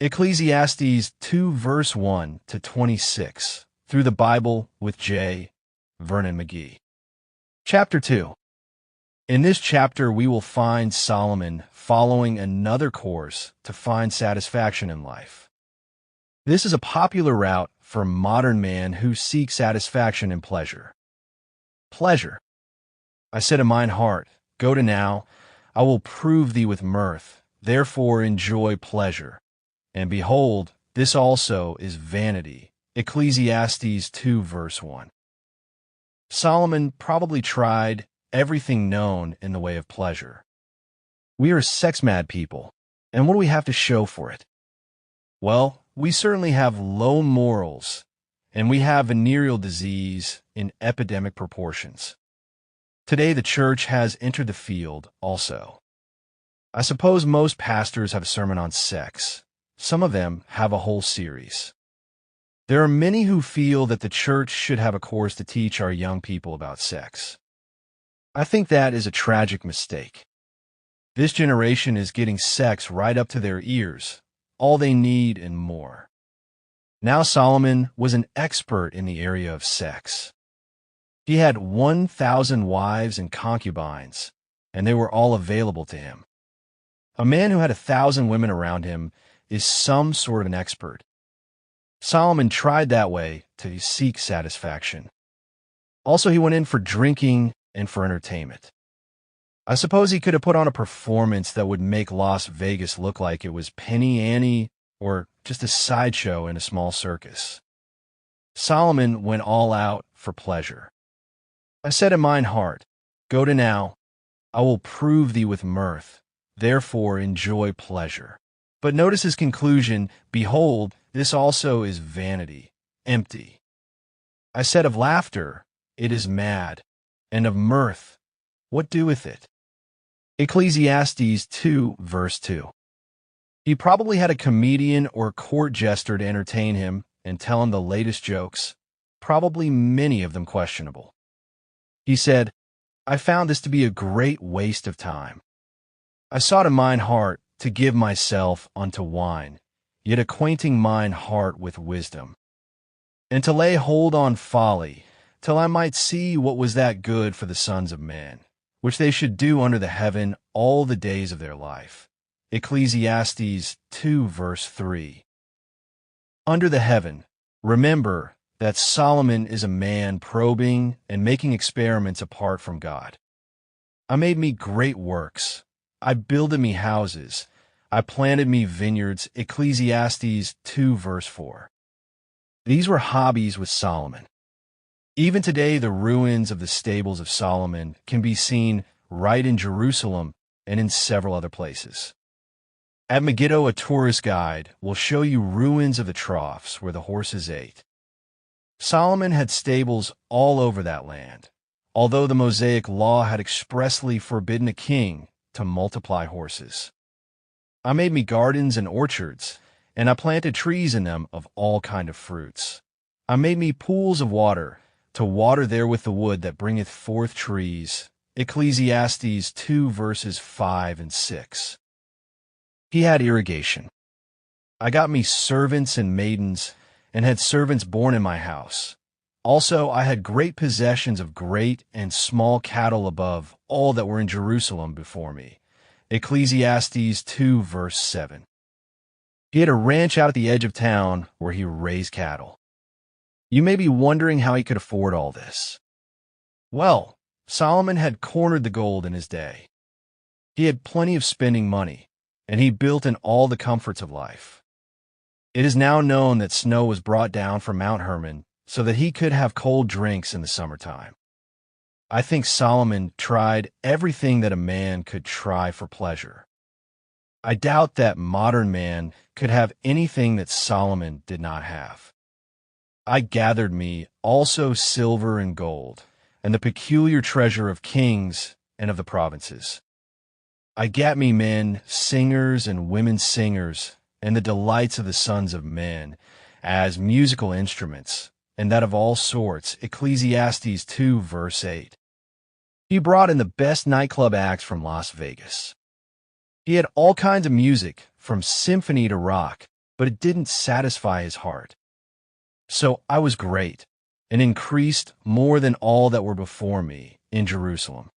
Ecclesiastes 2 verse 1 to 26, through the Bible with J. Vernon McGee. Chapter 2. In this chapter we will find Solomon following another course to find satisfaction in life. This is a popular route for modern man who seeks satisfaction in pleasure. Pleasure. I said in mine heart, go to now, I will prove thee with mirth, therefore enjoy pleasure. And behold, this also is vanity. Ecclesiastes 2 verse 1. Solomon probably tried everything known in the way of pleasure. We are sex-mad people, and what do we have to show for it? Well, we certainly have low morals, and we have venereal disease in epidemic proportions. Today the church has entered the field also. I suppose most pastors have a sermon on sex. Some of them have a whole series. There are many who feel that the church should have a course to teach our young people about sex. I think that is a tragic mistake. This generation is getting sex right up to their ears, all they need and more. Now Solomon was an expert in the area of sex. He had 1,000 wives and concubines, and they were all available to him. A man who had 1,000 women around him is some sort of an expert. Solomon tried that way to seek satisfaction. Also, he went in for drinking and for entertainment. I suppose he could have put on a performance that would make Las Vegas look like it was Penny Annie or just a sideshow in a small circus. Solomon went all out for pleasure. I said in mine heart, go to now, I will prove thee with mirth, therefore enjoy pleasure. But notice his conclusion, behold, this also is vanity, empty. I said of laughter, it is mad, and of mirth, what doeth it? Ecclesiastes 2 verse 2. He probably had a comedian or court jester to entertain him and tell him the latest jokes, probably many of them questionable. He said, I found this to be a great waste of time. I sought in mine heart to give myself unto wine, yet acquainting mine heart with wisdom, and to lay hold on folly, till I might see what was that good for the sons of men, which they should do under the heaven all the days of their life. Ecclesiastes 2 verse 3. Under the heaven, remember that Solomon is a man probing and making experiments apart from God. I made me great works. I builded me houses. I planted me vineyards. Ecclesiastes 2 verse 4. These were hobbies with Solomon. Even today, the ruins of the stables of Solomon can be seen right in Jerusalem and in several other places. At Megiddo, a tourist guide will show you ruins of the troughs where the horses ate. Solomon had stables all over that land, although the Mosaic law had expressly forbidden a king to multiply horses. I made me gardens and orchards, and I planted trees in them of all kind of fruits. I made me pools of water, to water therewith the wood that bringeth forth trees. Ecclesiastes 2 verses 5 and 6. He had irrigation. I got me servants and maidens, and had servants born in my house. Also I had great possessions of great and small cattle above all that were in Jerusalem before me. Ecclesiastes 2 verse 7. He had a ranch out at the edge of town where he raised cattle. You may be wondering how he could afford all this. Well, Solomon had cornered the gold in his day. He had plenty of spending money, and he built in all the comforts of life. It is now known that snow was brought down from Mount Hermon so that he could have cold drinks in the summertime. I think Solomon tried everything that a man could try for pleasure. I doubt that modern man could have anything that Solomon did not have. I gathered me also silver and gold, and the peculiar treasure of kings and of the provinces. I gat me men, singers and women singers, and the delights of the sons of men, as musical instruments, and that of all sorts. Ecclesiastes 2 verse 8. He brought in the best nightclub acts from Las Vegas. He had all kinds of music, from symphony to rock, but it didn't satisfy his heart. So I was great, and increased more than all that were before me in Jerusalem.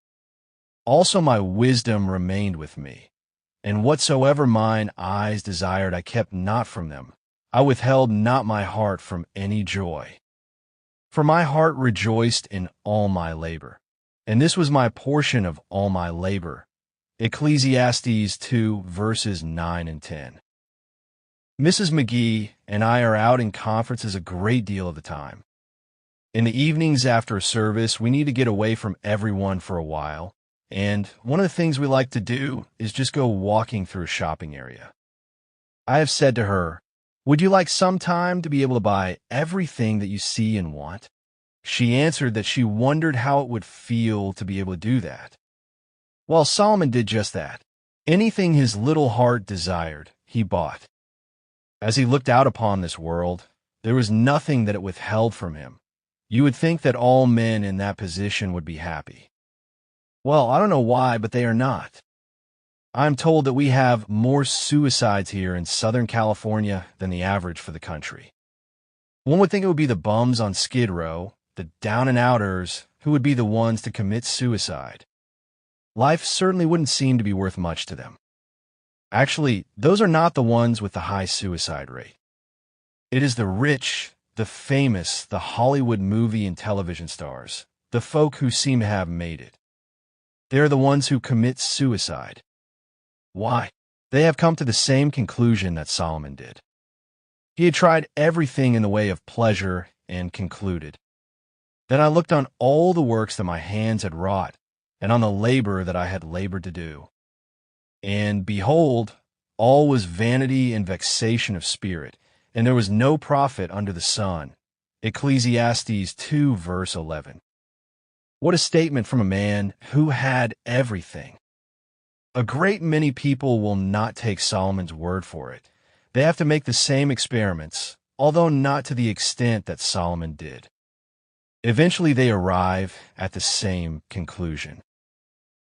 Also my wisdom remained with me, and whatsoever mine eyes desired I kept not from them. I withheld not my heart from any joy. For my heart rejoiced in all my labor, and this was my portion of all my labor. Ecclesiastes 2, verses 9 and 10. Mrs. McGee and I are out in conferences a great deal of the time. In the evenings after a service, we need to get away from everyone for a while, and one of the things we like to do is just go walking through a shopping area. I have said to her, "Would you like some time to be able to buy everything that you see and want?" She answered that she wondered how it would feel to be able to do that. Well, Solomon did just that. Anything his little heart desired, he bought. As he looked out upon this world, there was nothing that it withheld from him. You would think that all men in that position would be happy. Well, I don't know why, but they are not. I'm told that we have more suicides here in Southern California than the average for the country. One would think it would be the bums on Skid Row, the down-and-outers, who would be the ones to commit suicide. Life certainly wouldn't seem to be worth much to them. Actually, those are not the ones with the high suicide rate. It is the rich, the famous, the Hollywood movie and television stars, the folk who seem to have made it. They are the ones who commit suicide. Why? They have come to the same conclusion that Solomon did. He had tried everything in the way of pleasure and concluded. Then I looked on all the works that my hands had wrought, and on the labor that I had labored to do. And behold, all was vanity and vexation of spirit, and there was no profit under the sun. Ecclesiastes 2, verse 11. What a statement from a man who had everything. A great many people will not take Solomon's word for it. They have to make the same experiments, although not to the extent that Solomon did. Eventually they arrive at the same conclusion.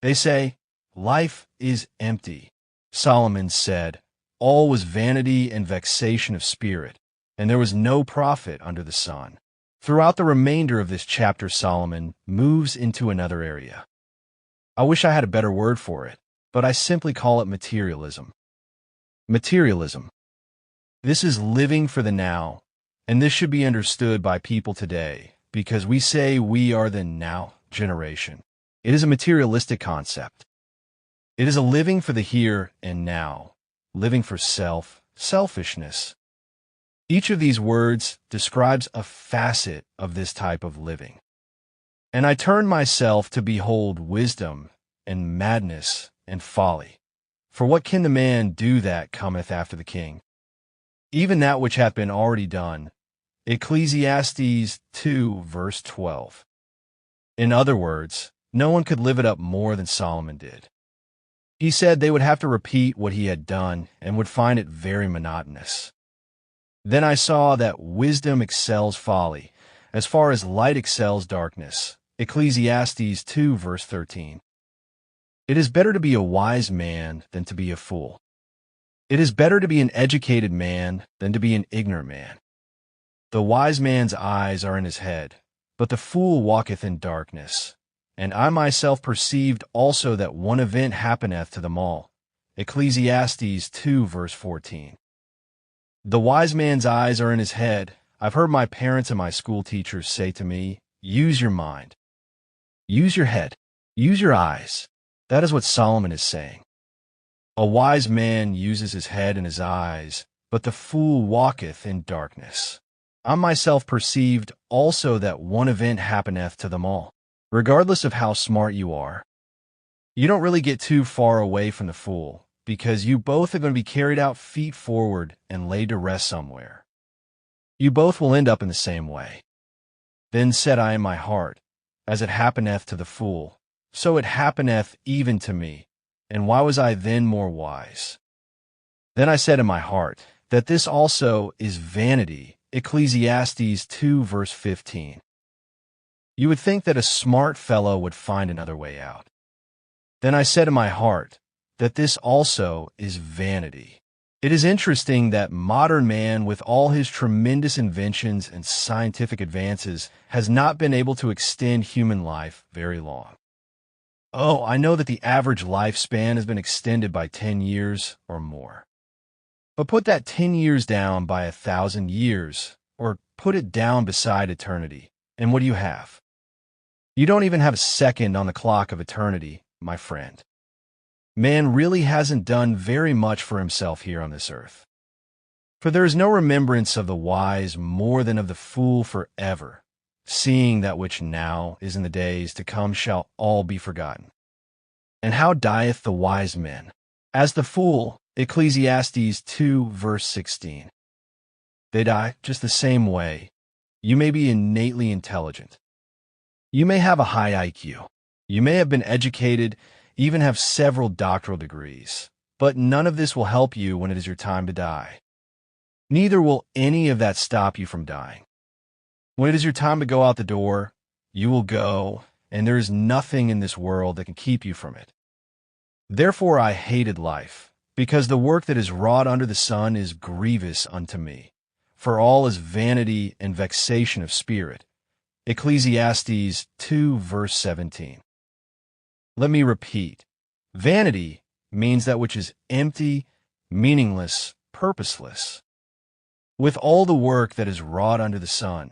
They say, life is empty. Solomon said, all was vanity and vexation of spirit, and there was no profit under the sun. Throughout the remainder of this chapter, Solomon moves into another area. I wish I had a better word for it, but I simply call it materialism. Materialism. This is living for the now, and this should be understood by people today, because we say we are the now generation. It is a materialistic concept. It is a living for the here and now, living for self, selfishness. Each of these words describes a facet of this type of living. And I turned myself to behold wisdom and madness and folly. For what can the man do that cometh after the king? Even that which hath been already done. Ecclesiastes 2, verse 12. In other words, no one could live it up more than Solomon did. He said they would have to repeat what he had done and would find it very monotonous. Then I saw that wisdom excels folly, as far as light excels darkness. Ecclesiastes 2, verse 13. It is better to be a wise man than to be a fool. It is better to be an educated man than to be an ignorant man. The wise man's eyes are in his head, but the fool walketh in darkness. And I myself perceived also that one event happeneth to them all. Ecclesiastes 2, verse 14. The wise man's eyes are in his head. I've heard my parents and my school teachers say to me, use your mind. Use your head. Use your eyes. That is what Solomon is saying. A wise man uses his head and his eyes, but the fool walketh in darkness. I myself perceived also that one event happeneth to them all. Regardless of how smart you are, you don't really get too far away from the fool, because you both are going to be carried out feet forward and laid to rest somewhere. You both will end up in the same way. Then said I in my heart, as it happeneth to the fool, so it happeneth even to me. And why was I then more wise? Then I said in my heart, that this also is vanity. Ecclesiastes 2, verse 15. You would think that a smart fellow would find another way out. Then I said in my heart, that this also is vanity. It is interesting that modern man, with all his tremendous inventions and scientific advances, has not been able to extend human life very long. Oh, I know that the average lifespan has been extended by 10 years or more. But put that 10 years down by 1,000 years, or put it down beside eternity, and what do you have? You don't even have a second on the clock of eternity, my friend. Man really hasn't done very much for himself here on this earth. For there is no remembrance of the wise more than of the fool forever, seeing that which now is in the days to come shall all be forgotten. And how dieth the wise man? As the fool, Ecclesiastes 2, verse 16. They die just the same way. You may be innately intelligent. You may have a high IQ. You may have been educated, even have several doctoral degrees, but none of this will help you when it is your time to die. Neither will any of that stop you from dying. When it is your time to go out the door, you will go, and there is nothing in this world that can keep you from it. Therefore I hated life, because the work that is wrought under the sun is grievous unto me, for all is vanity and vexation of spirit. Ecclesiastes 2, verse 17. Let me repeat. Vanity means that which is empty, meaningless, purposeless. With all the work that is wrought under the sun,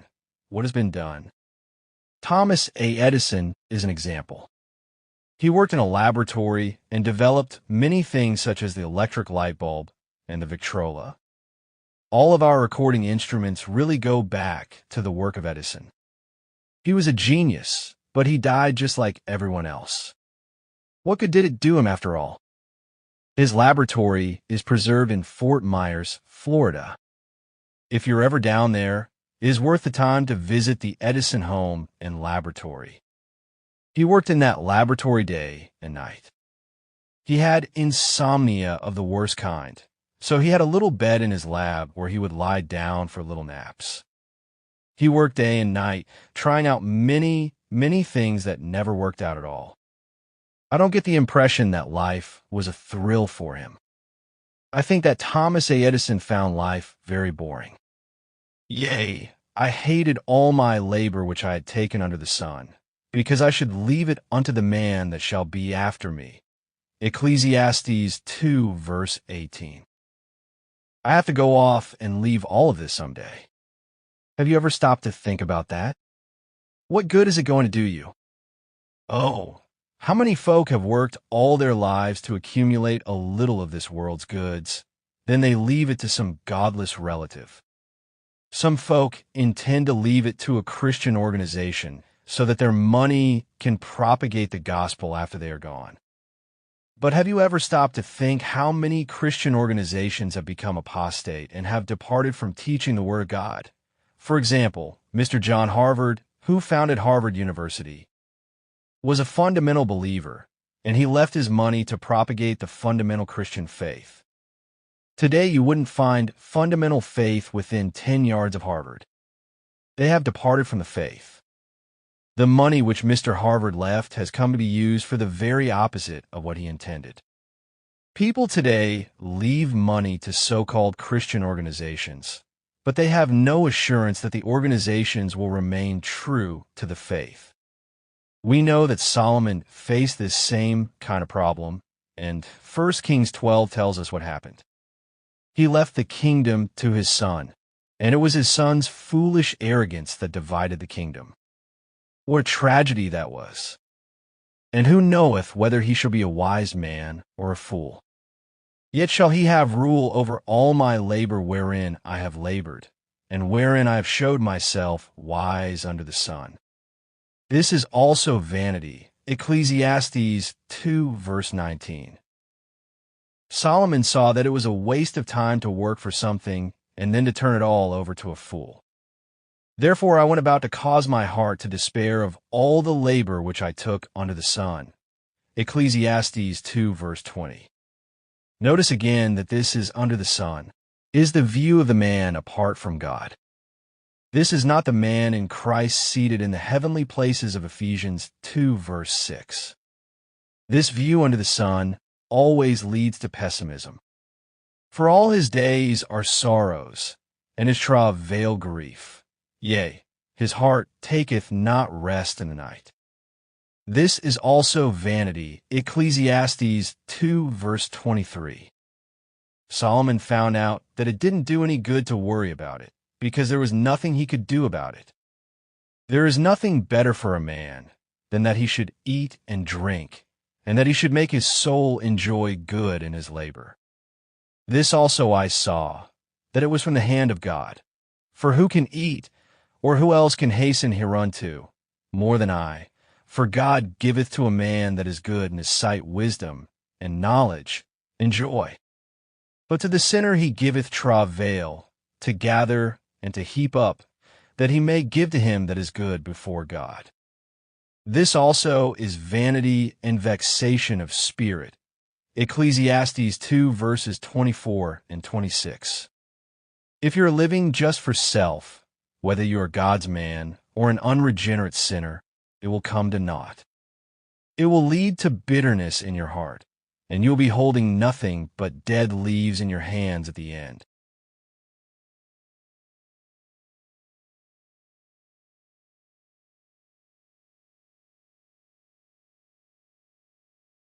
what has been done? Thomas A. Edison is an example. He worked in a laboratory and developed many things such as the electric light bulb and the Victrola. All of our recording instruments really go back to the work of Edison. He was a genius, but he died just like everyone else. What good did it do him after all? His laboratory is preserved in Fort Myers, Florida. If you're ever down there, it is worth the time to visit the Edison home and laboratory. He worked in that laboratory day and night. He had insomnia of the worst kind, so he had a little bed in his lab where he would lie down for little naps. He worked day and night, trying out many things that never worked out at all. I don't get the impression that life was a thrill for him. I think that Thomas A. Edison found life very boring. Yea, I hated all my labor which I had taken under the sun, because I should leave it unto the man that shall be after me. Ecclesiastes 2, verse 18. I have to go off and leave all of this someday. Have you ever stopped to think about that? What good is it going to do you? Oh, how many folk have worked all their lives to accumulate a little of this world's goods, then they leave it to some godless relative. Some folk intend to leave it to a Christian organization so that their money can propagate the gospel after they are gone. But have you ever stopped to think how many Christian organizations have become apostate and have departed from teaching the Word of God? For example, Mr. John Harvard, who founded Harvard University, was a fundamental believer, and he left his money to propagate the fundamental Christian faith. Today, you wouldn't find fundamental faith within 10 yards of Harvard. They have departed from the faith. The money which Mr. Harvard left has come to be used for the very opposite of what he intended. People today leave money to so-called Christian organizations, but they have no assurance that the organizations will remain true to the faith. We know that Solomon faced this same kind of problem, and 1 Kings 12 tells us what happened. He left the kingdom to his son, and it was his son's foolish arrogance that divided the kingdom. What a tragedy that was! And who knoweth whether he shall be a wise man or a fool? Yet shall he have rule over all my labor wherein I have labored, and wherein I have showed myself wise under the sun. This is also vanity. Ecclesiastes 2, verse 19. Solomon saw that it was a waste of time to work for something and then to turn it all over to a fool. Therefore I went about to cause my heart to despair of all the labor which I took under the sun. Ecclesiastes 2, verse 20. Notice again that this is under the sun, is the view of the man apart from God. This is not the man in Christ seated in the heavenly places of Ephesians 2, verse 6. This view under the sun always leads to pessimism. For all his days are sorrows, and his travail grief. Yea, his heart taketh not rest in the night. This is also vanity. Ecclesiastes 2 verse 23. Solomon found out that it didn't do any good to worry about it, because there was nothing he could do about it. There is nothing better for a man than that he should eat and drink, and that he should make his soul enjoy good in his labor. This also I saw, that it was from the hand of God. For who can eat, or who else can hasten hereunto, more than I? For God giveth to a man that is good in his sight wisdom, and knowledge, and joy. But to the sinner he giveth travail, to gather and to heap up, that he may give to him that is good before God. This also is vanity and vexation of spirit. Ecclesiastes 2 verses 24 and 26. If you're living just for self, whether you are God's man or an unregenerate sinner, it will come to naught. It will lead to bitterness in your heart, and you'll be holding nothing but dead leaves in your hands at the end.